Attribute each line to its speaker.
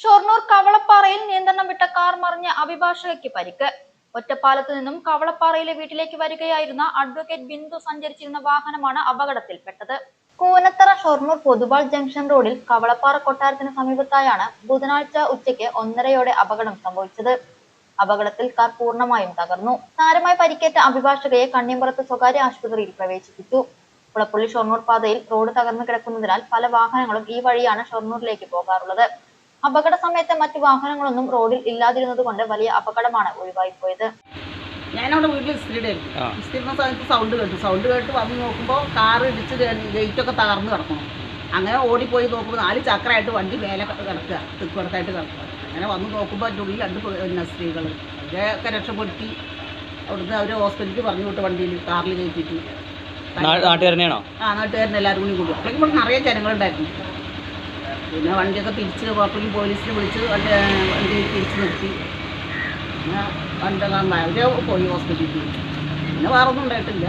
Speaker 1: ഷൊർണൂർ കവളപ്പാറയിൽ നിയന്ത്രണം വിട്ട കാർ മറിഞ്ഞ് അഭിഭാഷകയ്ക്ക് പരിക്ക്. ഒറ്റപ്പാലത്ത് നിന്നും കവളപ്പാറയിലെ വീട്ടിലേക്ക് വരികയായിരുന്ന അഡ്വക്കേറ്റ് ബിന്ദു സഞ്ചരിച്ചിരുന്ന വാഹനമാണ് അപകടത്തിൽപ്പെട്ടത്. കൂനത്തറ ഷൊർണൂർ പൊതുവാൾ ജംഗ്ഷൻ റോഡിൽ കവളപ്പാറ കൊട്ടാരത്തിന് സമീപത്തായാണ് ബുധനാഴ്ച ഉച്ചയ്ക്ക് 1:30 അപകടം സംഭവിച്ചത്. അപകടത്തിൽ കാർ പൂർണ്ണമായും തകർന്നു. സാരമായി പരിക്കേറ്റ അഭിഭാഷകയെ കണ്ണിയമ്പലത്ത് സ്വകാര്യ ആശുപത്രിയിൽ പ്രവേശിപ്പിച്ചു. കുളപ്പള്ളി ഷൊർണൂർ പാതയിൽ റോഡ് തകർന്നു കിടക്കുന്നതിനാൽ പല വാഹനങ്ങളും ഈ വഴിയാണ് ഷൊർണൂരിലേക്ക് പോകാറുള്ളത്. അപകട സമയത്ത് മറ്റു വാഹനങ്ങളൊന്നും റോഡിൽ ഇല്ലാതിരുന്നത് കൊണ്ട് വലിയ അപകടമാണ് ഒഴിവായിപ്പോയത്.
Speaker 2: ഞാനവിടെ വീട്ടിൽ ഇസ്തിരുന്ന സമയത്ത് സൗണ്ട് കേട്ട് വന്ന് നോക്കുമ്പോൾ കാർ ഇടിച്ച് ഗേറ്റൊക്കെ തകർന്ന് കിടക്കണം. അങ്ങനെ ഓടിപ്പോയി നോക്കുമ്പോൾ 4 ചക്രമായിട്ട് വണ്ടി മേലെ കിടക്കുക, തെക്കുവടത്തായിട്ട് കിടക്കുക. അങ്ങനെ വന്ന് നോക്കുമ്പോൾ അതിൻ്റെ ഉള്ളിൽ 2 സ്ത്രീകൾ അവരെയൊക്കെ രക്ഷപ്പെടുത്തി അവിടുന്ന് അവർ ഹോസ്പിറ്റലിൽ പറഞ്ഞു വിട്ട് വണ്ടിയിൽ കാറിൽ കയറ്റിയിട്ട്.
Speaker 3: നാട്ടുകാരനെയാണോ?
Speaker 2: നാട്ടുകാരനെ എല്ലാവരും കൂടി അപ്പോഴേക്കും ഇവിടെ നിറയെ ജനങ്ങളുണ്ടായിരുന്നു. പിന്നെ വണ്ടിയൊക്കെ തിരിച്ച് അപ്പോഴേക്കും പോലീസിനെ വിളിച്ച് വണ്ടി തിരിച്ച് നിർത്തി. പിന്നെ വണ്ടി അവരെ പോയി ഹോസ്പിറ്റലിൽ. പിന്നെ വേറെ ഒന്നും ഉണ്ടായിട്ടില്ല.